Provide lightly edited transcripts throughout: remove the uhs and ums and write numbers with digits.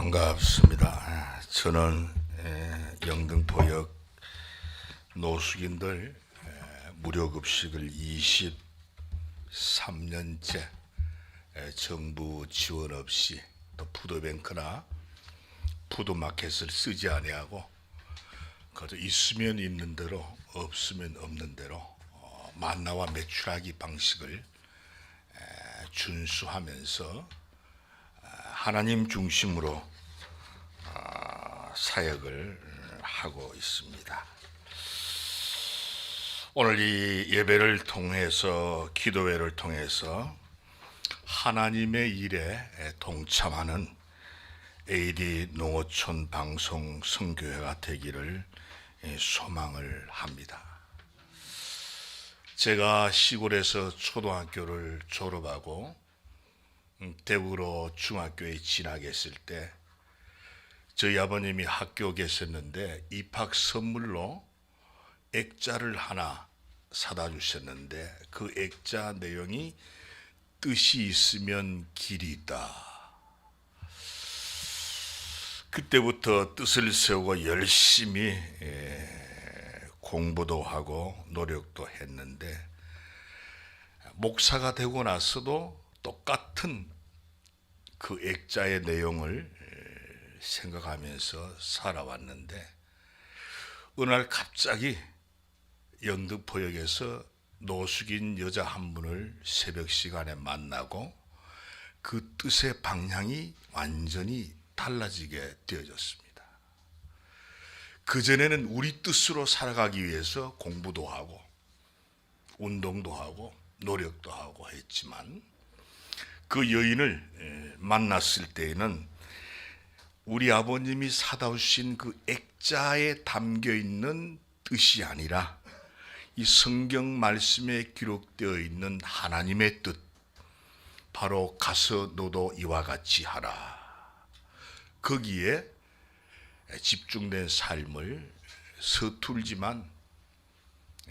반갑습니다. 저는 영등포역 노숙인들 무료급식을 23년째 정부 지원 없이 또 푸드뱅크나 푸드마켓을 쓰지 아니하고 그저 있으면 있는 대로 없으면 없는 대로 만나와 매출하기 방식을 준수하면서 하나님 중심으로 사역을 하고 있습니다. 오늘 이 예배를 통해서 기도회를 통해서 하나님의 일에 동참하는 AD 농어촌 방송 선교회가 되기를 소망을 합니다. 제가 시골에서 초등학교를 졸업하고 대구로 중학교에 진학했을 때 저희 아버님이 학교 계셨는데 입학 선물로 액자를 하나 사다 주셨는데 그 액자 내용이 뜻이 있으면 길이 있다. 그때부터 뜻을 세우고 열심히 공부도 하고 노력도 했는데 목사가 되고 나서도 똑같은 그 액자의 내용을 생각하면서 살아왔는데 어느 날 갑자기 영등포역에서 노숙인 여자 한 분을 새벽 시간에 만나고 그 뜻의 방향이 완전히 달라지게 되어졌습니다. 그전에는 우리 뜻으로 살아가기 위해서 공부도 하고 운동도 하고 노력도 하고 했지만 그 여인을 만났을 때에는 우리 아버님이 사다 주신 그 액자에 담겨 있는 뜻이 아니라 이 성경 말씀에 기록되어 있는 하나님의 뜻, 바로 가서 너도 이와 같이 하라. 거기에 집중된 삶을 서툴지만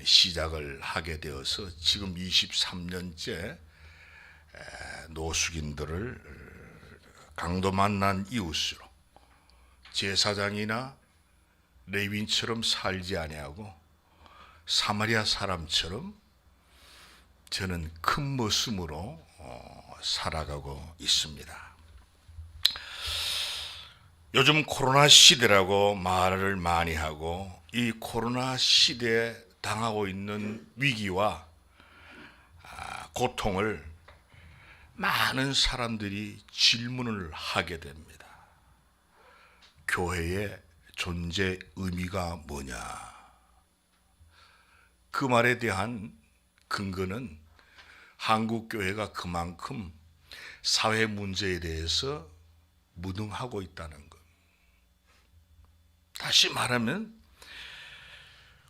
시작을 하게 되어서 지금 23년째 노숙인들을 강도 만난 이웃으로 제사장이나 레위인처럼 살지 아니하고 사마리아 사람처럼 저는 큰 모습으로 살아가고 있습니다. 요즘 코로나 시대라고 말을 많이 하고 이 코로나 시대에 당하고 있는 위기와 고통을 많은 사람들이 질문을 하게 됩니다. 교회의 존재 의미가 뭐냐? 그 말에 대한 근거는 한국 교회가 그만큼 사회 문제에 대해서 무능하고 있다는 것. 다시 말하면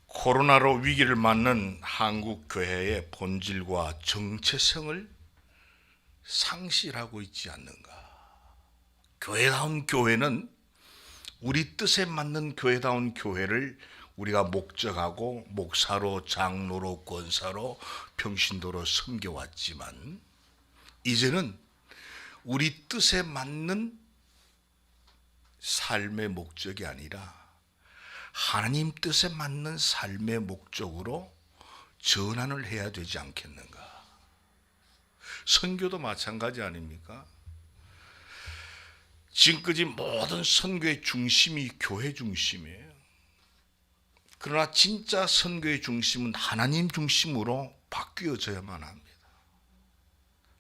코로나로 위기를 맞는 한국 교회의 본질과 정체성을 상실하고 있지 않는가. 교회다운 교회는 우리 뜻에 맞는 교회다운 교회를 우리가 목적하고 목사로 장로로 권사로 평신도로 섬겨왔지만 이제는 우리 뜻에 맞는 삶의 목적이 아니라 하나님 뜻에 맞는 삶의 목적으로 전환을 해야 되지 않겠는가. 선교도 마찬가지 아닙니까? 지금까지 모든 선교의 중심이 교회 중심이에요. 그러나 진짜 선교의 중심은 하나님 중심으로 바뀌어져야만 합니다.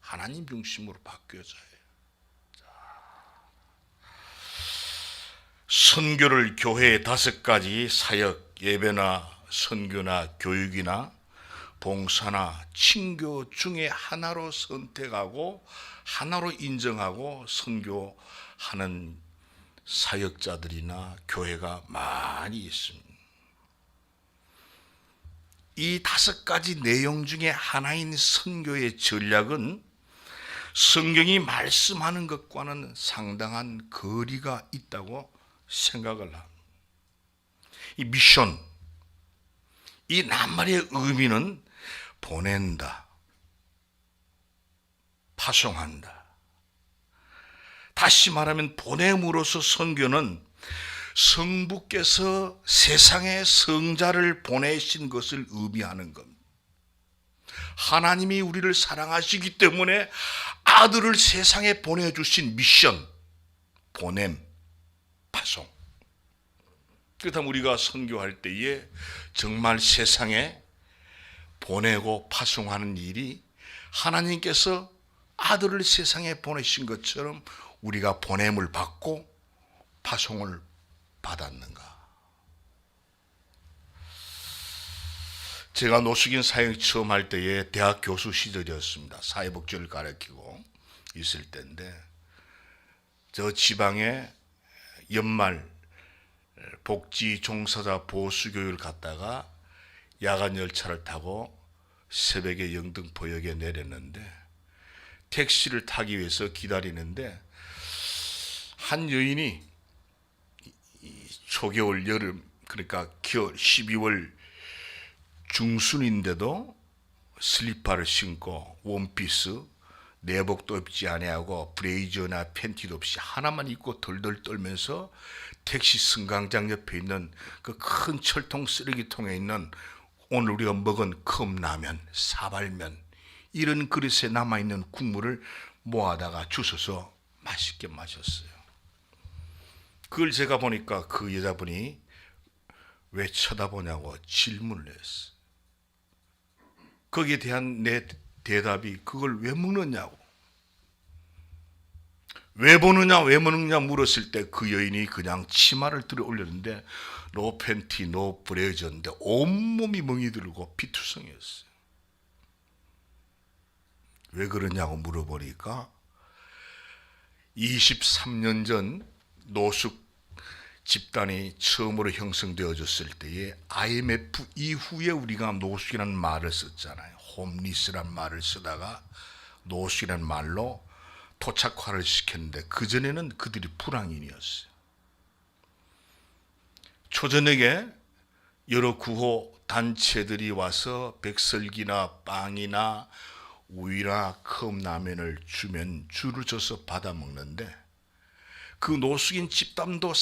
하나님 중심으로 바뀌어져야 해요. 선교를 교회의 5가지 사역, 예배나 선교나 교육이나 봉사나 친교 중에 하나로 선택하고 하나로 인정하고 선교하는 사역자들이나 교회가 많이 있습니다. 이 5가지 내용 중에 하나인 선교의 전략은 성경이 말씀하는 것과는 상당한 거리가 있다고 생각을 합니다. 이 미션, 이 낱말의 의미는 보낸다, 파송한다. 다시 말하면 보냄으로써 선교는 성부께서 세상에 성자를 보내신 것을 의미하는 겁니다. 하나님이 우리를 사랑하시기 때문에 아들을 세상에 보내주신 미션, 보냄, 파송. 그렇다면 우리가 선교할 때에 정말 세상에 보내고 파송하는 일이 하나님께서 아들을 세상에 보내신 것처럼 우리가 보냄을 받고 파송을 받았는가? 제가 노숙인 사역 처음 할 때에 대학 교수 시절이었습니다. 사회복지를 가르치고 있을 때인데 저 지방에 연말 복지 종사자 보수교육을 갔다가 야간 열차를 타고 새벽에 영등포역에 내렸는데 택시를 타기 위해서 기다리는데 한 여인이 초겨울 여름, 그러니까 겨울 12월 중순인데도 슬리퍼를 신고 원피스, 내복도 입지 아니하고 브레이저나 팬티도 없이 하나만 입고 덜덜 떨면서 택시 승강장 옆에 있는 그 큰 철통 쓰레기통에 있는 오늘 우리가 먹은 컵라면, 사발면 이런 그릇에 남아있는 국물을 모아다가 주워서 맛있게 마셨어요. 그걸 제가 보니까 그 여자분이 왜 쳐다보냐고 질문을 했어요. 거기에 대한 내 대답이 그걸 왜 먹느냐고, 왜 보느냐 왜 먹느냐 물었을 때 그 여인이 그냥 치마를 들어 올렸는데 노 팬티 노 브레이저인데 온몸이 멍이 들고 피투성이었어요. 왜 그러냐고 물어보니까 23년 전 노숙 집단이 처음으로 형성되어졌을 때에 IMF 이후에 우리가 노숙이라는 말을 썼잖아요. 홈리스라는 말을 쓰다가 노숙이라는 말로 토착화를 시켰는데 그전에는 그들이 불황인이었어요. 초저녁에 여러 구호 단체들이 와서 백설기나 빵이나 우유나 컵라면을 주면 줄을 서서 받아 먹는데 그 노숙인 집단도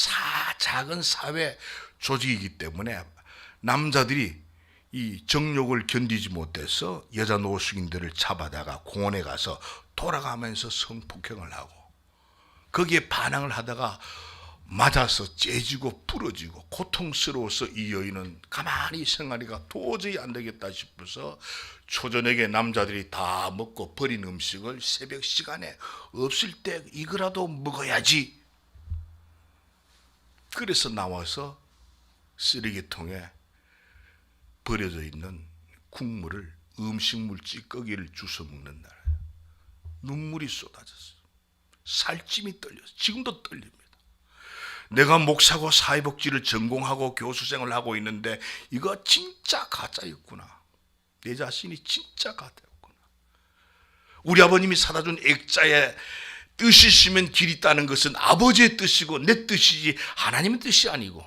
작은 사회 조직이기 때문에 남자들이 이 정욕을 견디지 못해서 여자 노숙인들을 잡아다가 공원에 가서 돌아가면서 성폭행을 하고 거기에 반항을 하다가 맞아서 째지고 부러지고 고통스러워서 이 여인은 가만히 생활이가 도저히 안 되겠다 싶어서 초저녁에 남자들이 다 먹고 버린 음식을 새벽 시간에 없을 때 이거라도 먹어야지. 그래서 나와서 쓰레기통에 버려져 있는 국물을 음식물 찌꺼기를 주워 먹는 날 눈물이 쏟아졌어요. 살찜이 떨렸어요. 지금도 떨립니다. 내가 목사고 사회복지를 전공하고 교수생활을 하고 있는데 이거 진짜 가짜였구나. 내 자신이 진짜 가짜였구나. 우리 아버님이 사다 준 액자에 뜻이시면 길 있다는 것은 아버지의 뜻이고 내 뜻이지 하나님의 뜻이 아니고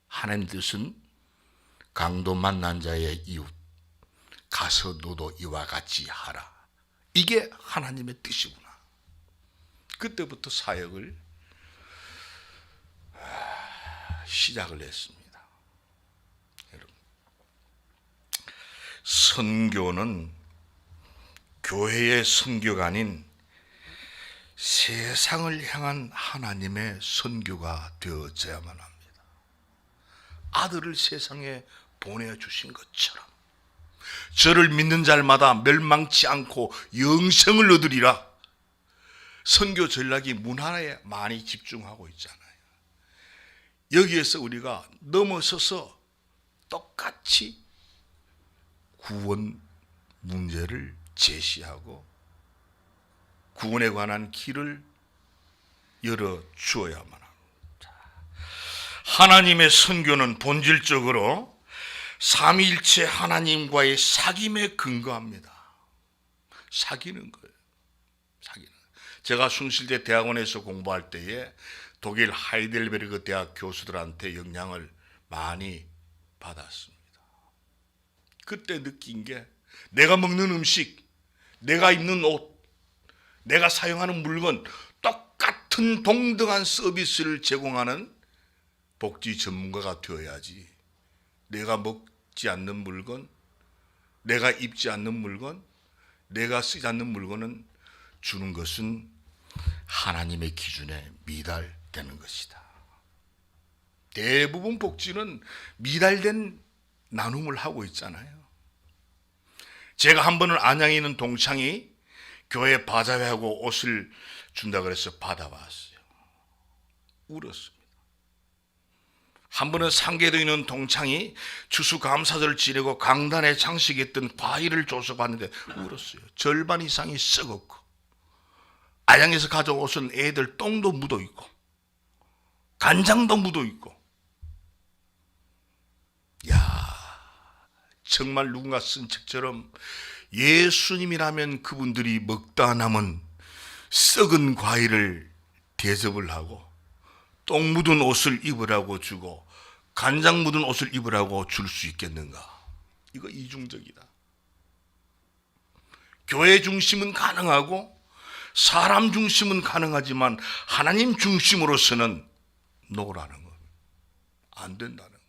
하나님의 뜻은 강도 만난 자의 이웃 가서 너도 이와 같이 하라. 이게 하나님의 뜻이구나. 그때부터 사역을 시작을 했습니다. 여러분, 선교는 교회의 선교가 아닌 세상을 향한 하나님의 선교가 되어져야만 합니다. 아들을 세상에 보내주신 것처럼 저를 믿는 자마다 멸망치 않고 영생을 얻으리라. 선교 전략이 문화에 많이 집중하고 있잖아요. 여기에서 우리가 넘어서서 똑같이 구원 문제를 제시하고 구원에 관한 길을 열어주어야만 합니다. 하나님의 선교는 본질적으로 삼위일체 하나님과의 사귐에 근거합니다. 사귀는 거예요. 사귀는. 제가 숭실대 대학원에서 공부할 때에 독일 하이델베르그 대학 교수들한테 영향을 많이 받았습니다. 그때 느낀 게 내가 먹는 음식, 내가 입는 옷, 내가 사용하는 물건 똑같아 같은 동등한 서비스를 제공하는 복지 전문가가 되어야지, 내가 먹지 않는 물건, 내가 입지 않는 물건, 내가 쓰지 않는 물건은 주는 것은 하나님의 기준에 미달되는 것이다. 대부분 복지는 미달된 나눔을 하고 있잖아요. 제가 한 번은 안양에 있는 동창이 교회 바자회하고 옷을 준다 그래서 받아왔어요. 울었습니다. 한 번은 상계도에 있는 동창이 추수감사절을 지내고 강단에 장식했던 과일을 줘서 봤는데 울었어요. 절반 이상이 썩었고, 안양에서 가져온 옷은 애들 똥도 묻어 있고 간장도 묻어 있고, 정말 누군가 쓴 책처럼 예수님이라면 그분들이 먹다 남은 썩은 과일을 대접을 하고, 똥 묻은 옷을 입으라고 주고, 간장 묻은 옷을 입으라고 줄 수 있겠는가? 이거 이중적이다. 교회 중심은 가능하고 사람 중심은 가능하지만 하나님 중심으로서는 노라는 것, 안 된다는 것.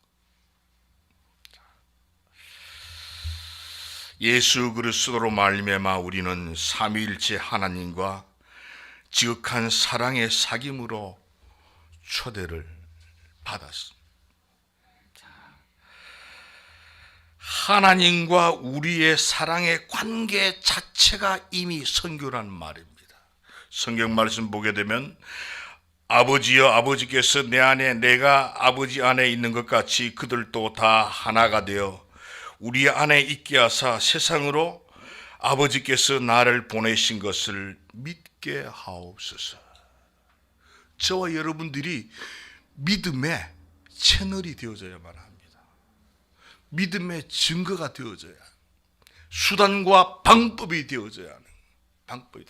예수 그리스도로 말미암아 우리는 삼위일체 하나님과 지극한 사랑의 사귐으로 초대를 받았습니다. 하나님과 우리의 사랑의 관계 자체가 이미 선교라는 말입니다. 성경 말씀 보게 되면 아버지여, 아버지께서 내 안에 내가 아버지 안에 있는 것 같이 그들도 다 하나가 되어 우리 안에 있게 하사 세상으로 아버지께서 나를 보내신 것을 믿게 하옵소서. 저와 여러분들이 믿음의 채널이 되어져야만 합니다. 믿음의 증거가 되어져야, 수단과 방법이 되어져야 하는 방법이.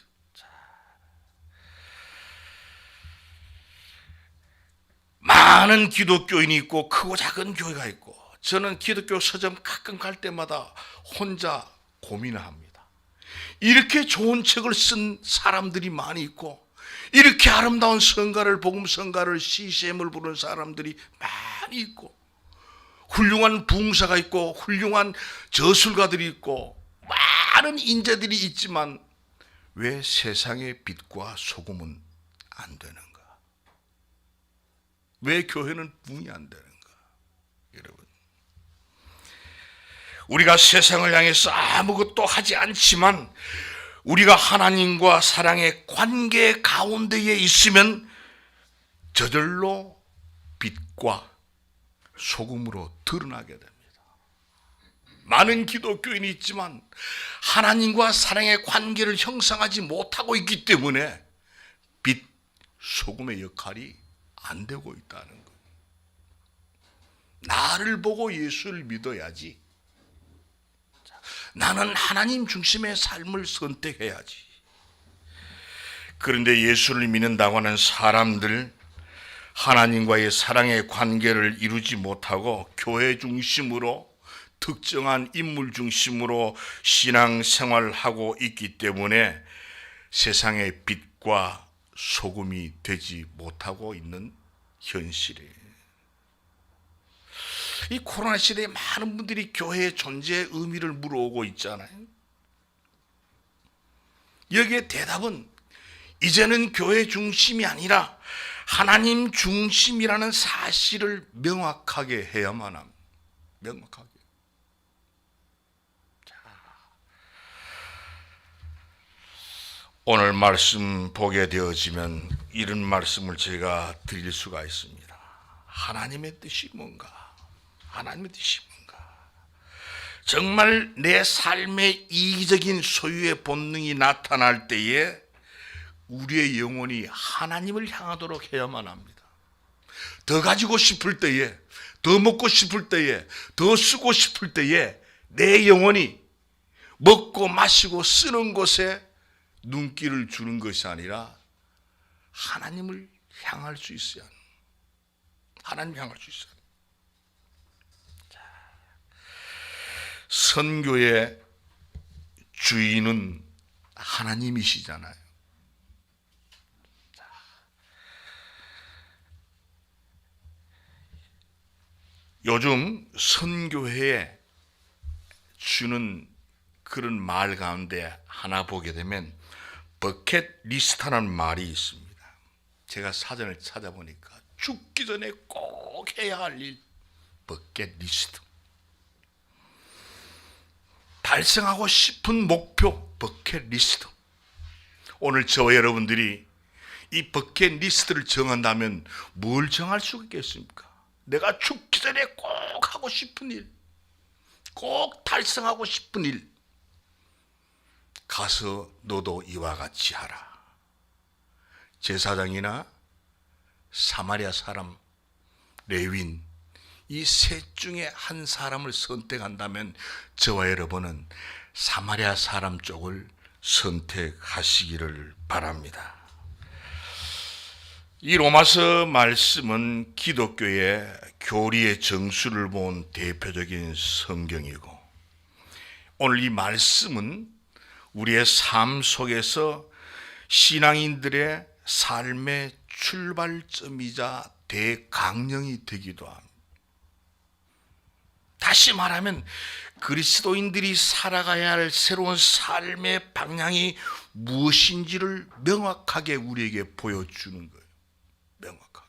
많은 기독교인이 있고 크고 작은 교회가 있고, 저는 기독교 서점 가끔 갈 때마다 혼자 고민을 합니다. 이렇게 좋은 책을 쓴 사람들이 많이 있고, 이렇게 아름다운 성가를, 복음 성가를, CCM을 부르는 사람들이 많이 있고, 훌륭한 부흥사가 있고 훌륭한 저술가들이 있고 많은 인재들이 있지만 왜 세상의 빛과 소금은 안 되는가? 왜 교회는 부흥이 안 되는가? 여러분, 우리가 세상을 향해서 아무것도 하지 않지만 우리가 하나님과 사랑의 관계 가운데에 있으면 저절로 빛과 소금으로 드러나게 됩니다. 많은 기독교인이 있지만 하나님과 사랑의 관계를 형성하지 못하고 있기 때문에 빛, 소금의 역할이 안 되고 있다는 거예요. 나를 보고 예수를 믿어야지. 나는 하나님 중심의 삶을 선택해야지. 그런데 예수를 믿는다고 하는 사람들, 하나님과의 사랑의 관계를 이루지 못하고 교회 중심으로, 특정한 인물 중심으로 신앙생활을 하고 있기 때문에 세상의 빛과 소금이 되지 못하고 있는 현실이에요. 이 코로나 시대에 많은 분들이 교회의 존재의 의미를 물어오고 있잖아요. 여기에 대답은 이제는 교회 중심이 아니라 하나님 중심이라는 사실을 명확하게 해야만 합니다. 명확하게. 오늘 말씀 보게 되어지면 이런 말씀을 제가 드릴 수가 있습니다. 하나님의 뜻이 뭔가? 하나님의 뜻이 뭔가? 정말 내 삶의 이기적인 소유의 본능이 나타날 때에 우리의 영혼이 하나님을 향하도록 해야만 합니다. 더 가지고 싶을 때에, 더 먹고 싶을 때에, 더 쓰고 싶을 때에 내 영혼이 먹고 마시고 쓰는 곳에 눈길을 주는 것이 아니라 하나님을 향할 수 있어야 합니다. 하나님 향할 수 있어야 합니다. 선교의 주인은 하나님이시잖아요. 요즘 선교회에 주는 그런 말 가운데 하나 보게 되면 버킷리스트라는 말이 있습니다. 제가 사전을 찾아보니까 죽기 전에 꼭 해야 할 일, 버킷리스트. 달성하고 싶은 목표, 버킷리스트. 오늘 저와 여러분들이 이 버킷리스트를 정한다면 뭘 정할 수가 있겠습니까? 내가 죽기 전에 꼭 하고 싶은 일, 꼭 달성하고 싶은 일. 가서 너도 이와 같이 하라. 제사장이나 사마리아 사람, 레위인, 이 셋 중에 한 사람을 선택한다면 저와 여러분은 사마리아 사람 쪽을 선택하시기를 바랍니다. 이 로마서 말씀은 기독교의 교리의 정수를 본 대표적인 성경이고, 오늘 이 말씀은 우리의 삶 속에서 신앙인들의 삶의 출발점이자 대강령이 되기도 합니다. 다시 말하면 그리스도인들이 살아가야 할 새로운 삶의 방향이 무엇인지를 명확하게 우리에게 보여주는 거예요. 명확하게.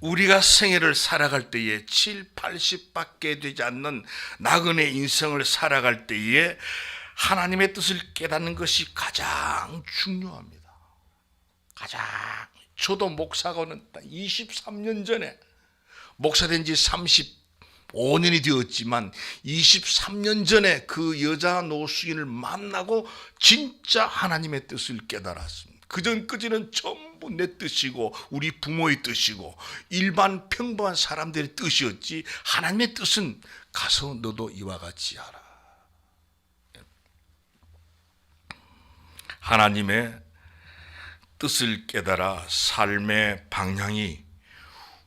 우리가 생애를 살아갈 때에 7, 80밖에 되지 않는 나그네 인생을 살아갈 때에 하나님의 뜻을 깨닫는 것이 가장 중요합니다. 저도 목사가는 23년 전에 목사된 지 35년이 되었지만 23년 전에 그 여자 노숙인을 만나고 진짜 하나님의 뜻을 깨달았습니다. 그전까지는 전부 내 뜻이고 우리 부모의 뜻이고 일반 평범한 사람들의 뜻이었지, 하나님의 뜻은 가서 너도 이와 같이 하라. 하나님의 뜻을 깨달아 삶의 방향이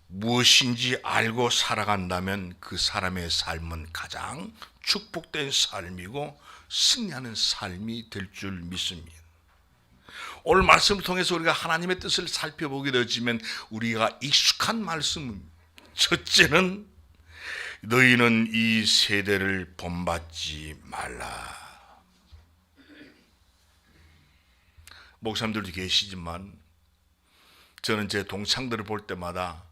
무엇인지 알고 살아간다면 그 사람의 삶은 가장 축복된 삶이고 승리하는 삶이 될 줄 믿습니다. 오늘 말씀을 통해서 우리가 하나님의 뜻을 살펴보게 되지만 우리가 익숙한 말씀은, 첫째는 너희는 이 세대를 본받지 말라. 목사님들도 계시지만 저는 제 동창들을 볼 때마다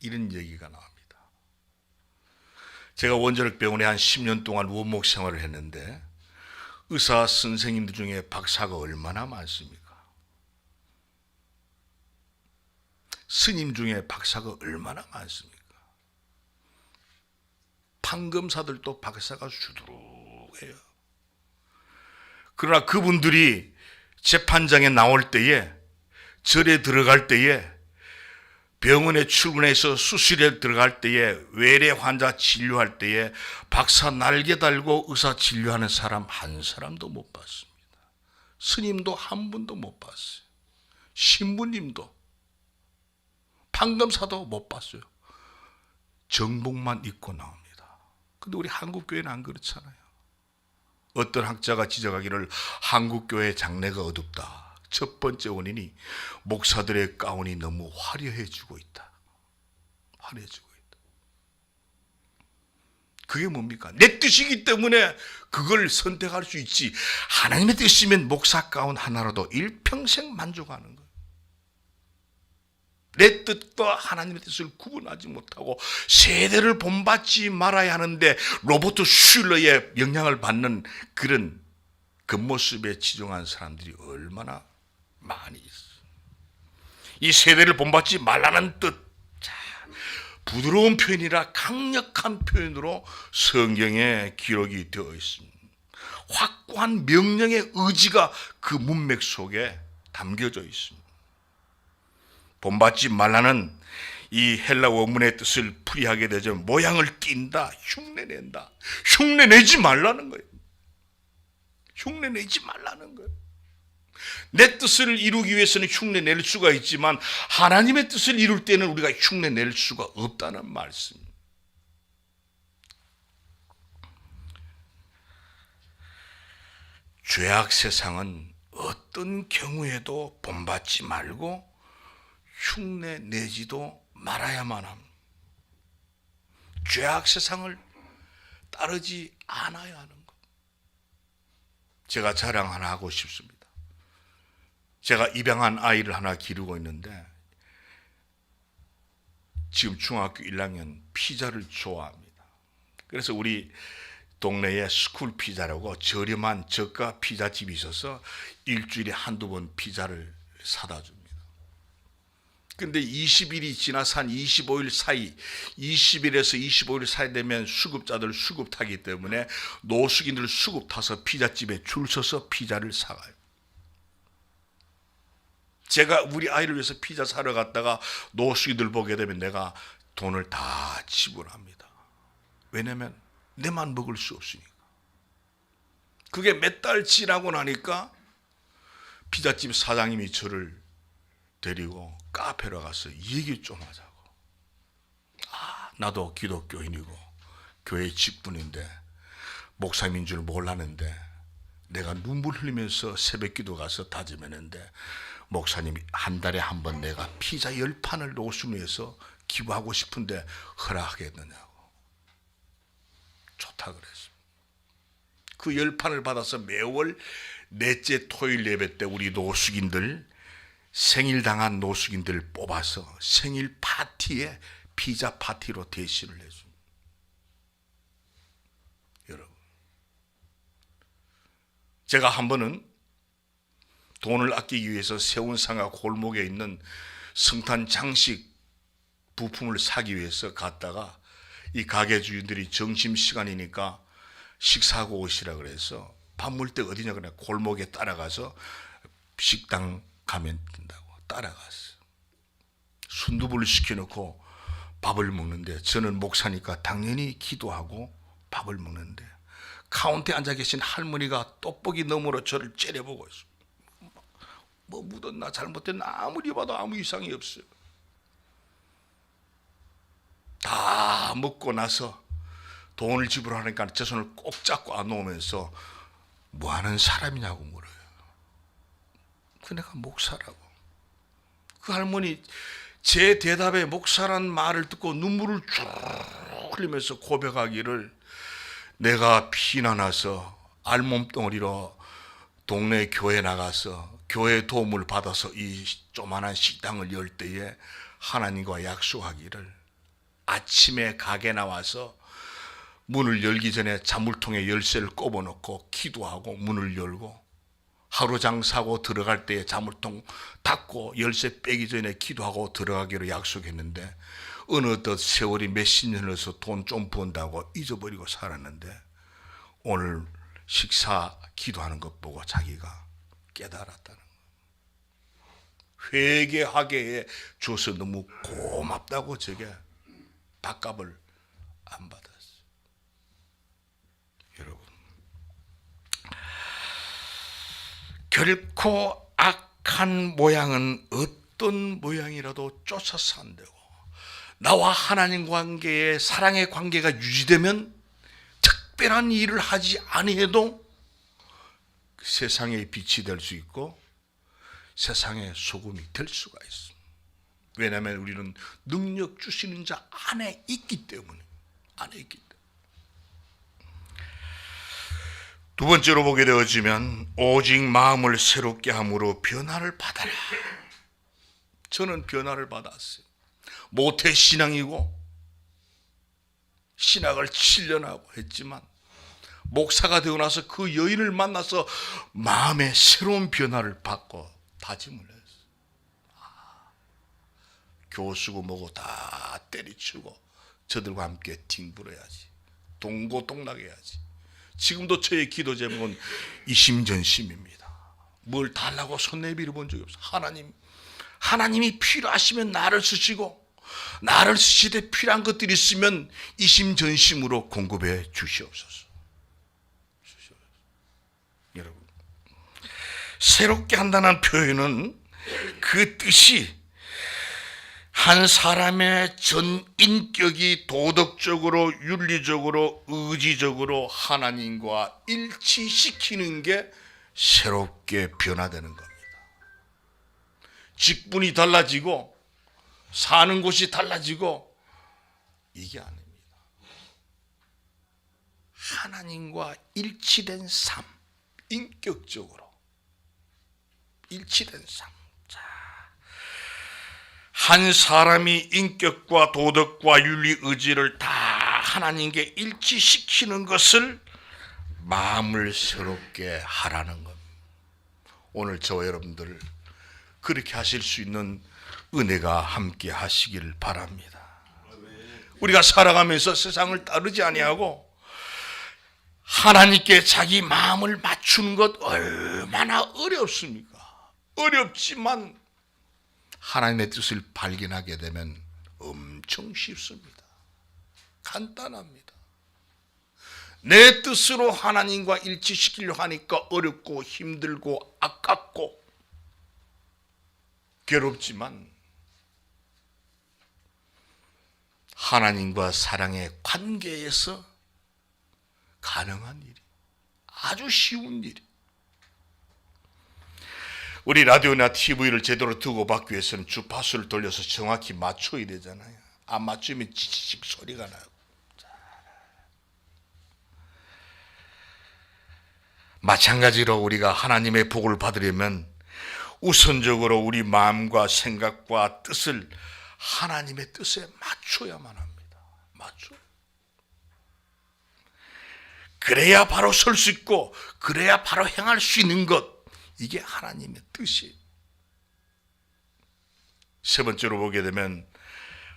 이런 얘기가 나옵니다. 제가 원자력병원에 한 10년 동안 원목 생활을 했는데 의사 선생님들 중에 박사가 얼마나 많습니까? 스님 중에 박사가 얼마나 많습니까? 판검사들도 박사가 수두룩해요. 그러나 그분들이 재판장에 나올 때에, 절에 들어갈 때에, 병원에 출근해서 수술에 들어갈 때에, 외래 환자 진료할 때에 박사 날개 달고 의사 진료하는 사람 한 사람도 못 봤습니다. 스님도 한 분도 못 봤어요. 신부님도, 판검사도 못 봤어요. 정복만 입고 나옵니다. 근데 우리 한국교회는 안 그렇잖아요. 어떤 학자가 지적하기를 한국교회 장래가 어둡다. 첫 번째 원인이 목사들의 가운이 너무 화려해지고 있다. 화려해지고 있다. 그게 뭡니까? 내 뜻이기 때문에 그걸 선택할 수 있지, 하나님의 뜻이면 목사 가운 하나라도 일평생 만족하는 거예요. 내 뜻과 하나님의 뜻을 구분하지 못하고 세대를 본받지 말아야 하는데 로버트 슐러의 영향을 받는 그런 겉모습에 치중한 사람들이 얼마나 많이 있어요. 이 세대를 본받지 말라는 뜻, 부드러운 표현이라 강력한 표현으로 성경에 기록이 되어 있습니다. 확고한 명령의 의지가 그 문맥 속에 담겨져 있습니다. 본받지 말라는 이 헬라 원문의 뜻을 풀이하게 되죠. 모양을 띈다, 흉내낸다. 흉내내지 말라는 거예요. 흉내내지 말라는 거예요. 내 뜻을 이루기 위해서는 흉내낼 수가 있지만 하나님의 뜻을 이룰 때는 우리가 흉내낼 수가 없다는 말씀. 죄악 세상은 어떤 경우에도 본받지 말고 흉내 내지도 말아야만 합니다. 죄악 세상을 따르지 않아야 하는 것. 제가 자랑 하나 하고 싶습니다. 제가 입양한 아이를 하나 기르고 있는데 지금 중학교 1학년 피자를 좋아합니다. 그래서 우리 동네에 스쿨 피자라고 저렴한 저가 피자집이 있어서 일주일에 한두 번 피자를 사다 줍니다. 근데 20일이 지나서 한 25일 사이, 20일에서 25일 사이 되면 수급자들 수급 타기 때문에 노숙인들 수급 타서 피자집에 줄 서서 피자를 사가요. 제가 우리 아이를 위해서 피자 사러 갔다가 노숙인들 보게 되면 내가 돈을 다 지불합니다. 왜냐면 내만 먹을 수 없으니까. 그게 몇 달 지나고 나니까 피자집 사장님이 저를 데리고 카페로 가서 얘기 좀 하자고. 나도 기독교인이고 교회 직분인데 목사님인 줄 몰랐는데 내가 눈물 흘리면서 새벽기도 가서 다짐했는데 목사님이 한 달에 한 번 내가 피자 10판을 노숙해서 기부하고 싶은데 허락하겠느냐고. 좋다 그랬습니다. 그 10판을 받아서 매월 넷째 토요일 예배 때 우리 노숙인들, 생일 당한 노숙인들 뽑아서 생일 파티에 피자 파티로 대신을 해줍니다. 여러분, 제가 한 번은 돈을 아끼기 위해서 세운상가 골목에 있는 성탄 장식 부품을 사기 위해서 갔다가 이 가게 주인들이 점심시간이니까 식사하고 오시라 그래서 밥 먹을 때 어디냐 그래 골목에 따라가서 식당 가면 된다고 따라갔어요. 순두부를 시켜놓고 밥을 먹는데 저는 목사니까 당연히 기도하고 밥을 먹는데 카운터에 앉아 계신 할머니가 떡볶이 너머로 저를 째려보고 있어요. 뭐 묻었나 잘못됐나 아무리 봐도 아무 이상이 없어요. 다 먹고 나서 돈을 지불하니까 제 손을 꼭 잡고 안 놓으면서 뭐 하는 사람이냐고 물어요. 그 내가 목사라고. 그 할머니 제 대답에 목사란 말을 듣고 눈물을 쭉 흘리면서 고백하기를 내가 피나 나서 알몸덩어리로 동네 교회 나가서 교회 도움을 받아서 이 조만한 식당을 열 때에 하나님과 약속하기를 아침에 가게 나와서 문을 열기 전에 자물통에 열쇠를 꼽아놓고 기도하고 문을 열고 하루 장사하고 들어갈 때에 자물통 닫고 열쇠 빼기 전에 기도하고 들어가기로 약속했는데 어느덧 세월이 몇십 년을 해서 돈 좀 번다고 잊어버리고 살았는데 오늘 식사 기도하는 것 보고 자기가 깨달았다는 거. 회개하게 줘서 너무 고맙다고 저게 밥값을 안 받았어요. 여러분, 결코 악한 모양은 어떤 모양이라도 쫓아서 안 되고 나와 하나님 관계의 사랑의 관계가 유지되면 특별한 일을 하지 아니해도 세상의 빛이 될 수 있고 세상의 소금이 될 수가 있습니다. 왜냐하면 우리는 능력 주시는 자 안에 있기 때문에. 두 번째로 보게 되어지면 오직 마음을 새롭게 함으로 변화를 받아라. 저는 변화를 받았어요. 모태 신앙이고 신학을 7년 하고 했지만 목사가 되고 나서 그 여인을 만나서 마음의 새로운 변화를 받고 다짐을 했어요. 교수고 뭐고 다 때리치고 저들과 함께 뒹굴어야지. 동고동락해야지. 지금도 저의 기도 제목은 이심전심입니다. 뭘 달라고 손 내밀어 본 적이 없어요. 하나님이 필요하시면 나를 쓰시고 나를 쓰시되 필요한 것들이 있으면 이심전심으로 공급해 주시옵소서. 여러분, 새롭게 한다는 표현은 그 뜻이 한 사람의 전 인격이 도덕적으로, 윤리적으로, 의지적으로 하나님과 일치시키는 게 새롭게 변화되는 겁니다. 직분이 달라지고 사는 곳이 달라지고, 이게 아닙니다. 하나님과 일치된 삶, 인격적으로 일치된 삶. 한 사람이 인격과 도덕과 윤리 의지를 다 하나님께 일치시키는 것을 마음을 새롭게 하라는 겁니다. 오늘 저와 여러분들 그렇게 하실 수 있는 은혜가 함께 하시기를 바랍니다. 우리가 살아가면서 세상을 따르지 아니하고 하나님께 자기 마음을 맞추는 것 얼마나 어렵습니까? 어렵지만 하나님의 뜻을 발견하게 되면 엄청 쉽습니다. 간단합니다. 내 뜻으로 하나님과 일치시키려고 하니까 어렵고 힘들고 아깝고 괴롭지만 하나님과 사랑의 관계에서 가능한 일이, 아주 쉬운 일이. 우리 라디오나 TV를 제대로 듣고 받기 위해서는 주파수를 돌려서 정확히 맞춰야 되잖아요. 안 맞추면 지지직 소리가 나고. 마찬가지로 우리가 하나님의 복을 받으려면 우선적으로 우리 마음과 생각과 뜻을 하나님의 뜻에 맞춰야만 합니다. 맞춰. 그래야 바로 설 수 있고, 그래야 바로 행할 수 있는 것. 이게 하나님의 뜻이에요. 세 번째로 보게 되면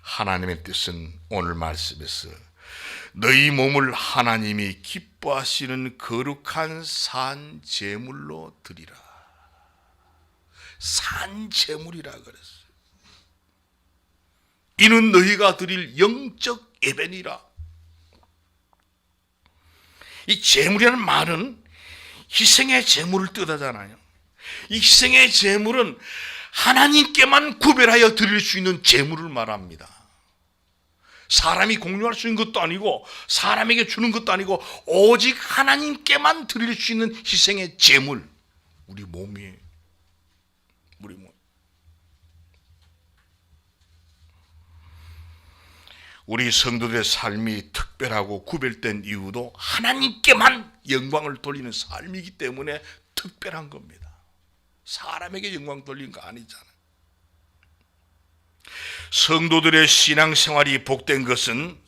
하나님의 뜻은 오늘 말씀에서 너희 몸을 하나님이 기뻐하시는 거룩한 산 제물로 드리라. 산 제물이라 그랬어요. 이는 너희가 드릴 영적 예배니라. 이 제물이라는 말은 희생의 제물을 뜻하잖아요. 이 희생의 제물은 하나님께만 구별하여 드릴 수 있는 제물을 말합니다. 사람이 공유할 수 있는 것도 아니고 사람에게 주는 것도 아니고 오직 하나님께만 드릴 수 있는 희생의 제물, 우리 몸이에요. 우리 몸. 우리 성도들의 삶이 특별하고 구별된 이유도 하나님께만 영광을 돌리는 삶이기 때문에 특별한 겁니다. 사람에게 영광 돌리는 거 아니잖아요. 성도들의 신앙생활이 복된 것은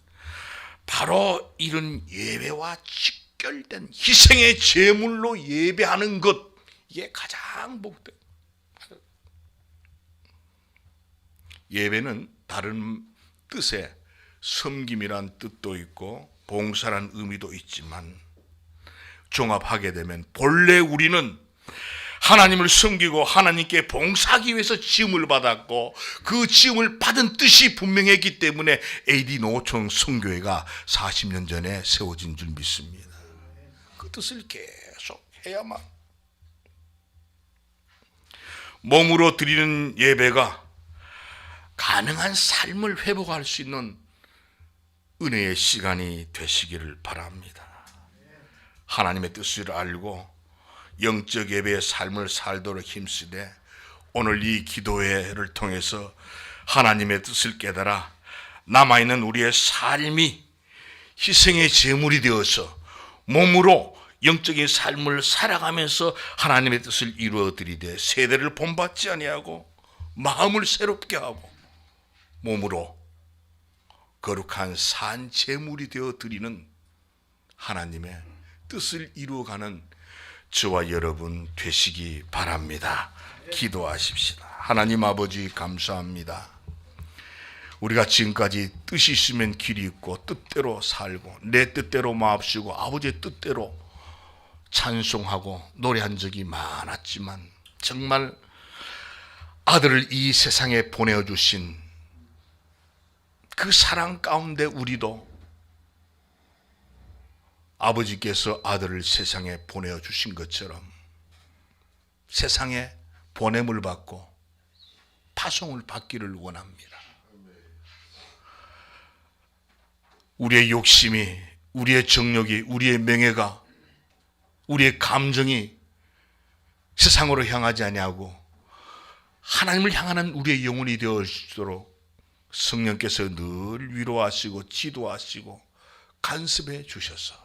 바로 이런 예배와 직결된 희생의 제물로 예배하는 것, 이게 가장 복된. 예배는 다른 뜻에 섬김이란 뜻도 있고 봉사란 의미도 있지만 종합하게 되면 본래 우리는 하나님을 섬기고 하나님께 봉사하기 위해서 지음을 받았고 그 지음을 받은 뜻이 분명했기 때문에 AD 노총 선교회가 40년 전에 세워진 줄 믿습니다. 그 뜻을 계속 해야만. 몸으로 드리는 예배가 가능한 삶을 회복할 수 있는 은혜의 시간이 되시기를 바랍니다. 하나님의 뜻을 알고 영적 예배의 삶을 살도록 힘쓰되 오늘 이 기도회를 통해서 하나님의 뜻을 깨달아 남아있는 우리의 삶이 희생의 제물이 되어서 몸으로 영적인 삶을 살아가면서 하나님의 뜻을 이루어드리되 세대를 본받지 아니하고 마음을 새롭게 하고 몸으로 거룩한 산 제물이 되어 드리는 하나님의 뜻을 이루어가는 저와 여러분 되시기 바랍니다. 기도하십시다. 하나님 아버지 감사합니다. 우리가 지금까지 뜻이 있으면 길이 있고 뜻대로 살고 내 뜻대로 마옵시고 아버지의 뜻대로 찬송하고 노래한 적이 많았지만 정말 아들을 이 세상에 보내주신 그 사랑 가운데 우리도 아버지께서 아들을 세상에 보내주신 것처럼 세상에 보냄을 받고 파송을 받기를 원합니다. 우리의 욕심이, 우리의 정욕이, 우리의 명예가, 우리의 감정이 세상으로 향하지 아니하고 하나님을 향하는 우리의 영혼이 되어지도록 성령께서 늘 위로하시고 지도하시고 간섭해 주셔서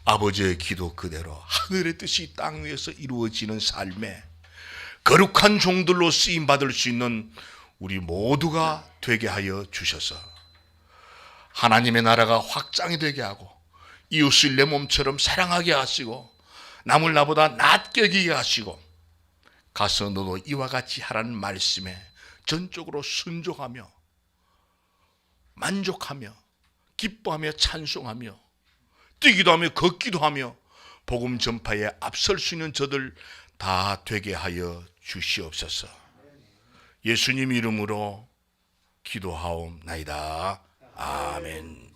아버지의 기도 그대로 하늘의 뜻이 땅 위에서 이루어지는 삶에 거룩한 종들로 쓰임받을 수 있는 우리 모두가 되게 하여 주셔서 하나님의 나라가 확장이 되게 하고 이웃을 내 몸처럼 사랑하게 하시고 남을 나보다 낫게 여기게 하시고 가서 너도 이와 같이 하라는 말씀에 전적으로 순종하며 만족하며 기뻐하며 찬송하며 뛰기도 하며 걷기도 하며 복음 전파에 앞설 수 있는 저들 다 되게 하여 주시옵소서. 예수님 이름으로 기도하옵나이다. 아멘.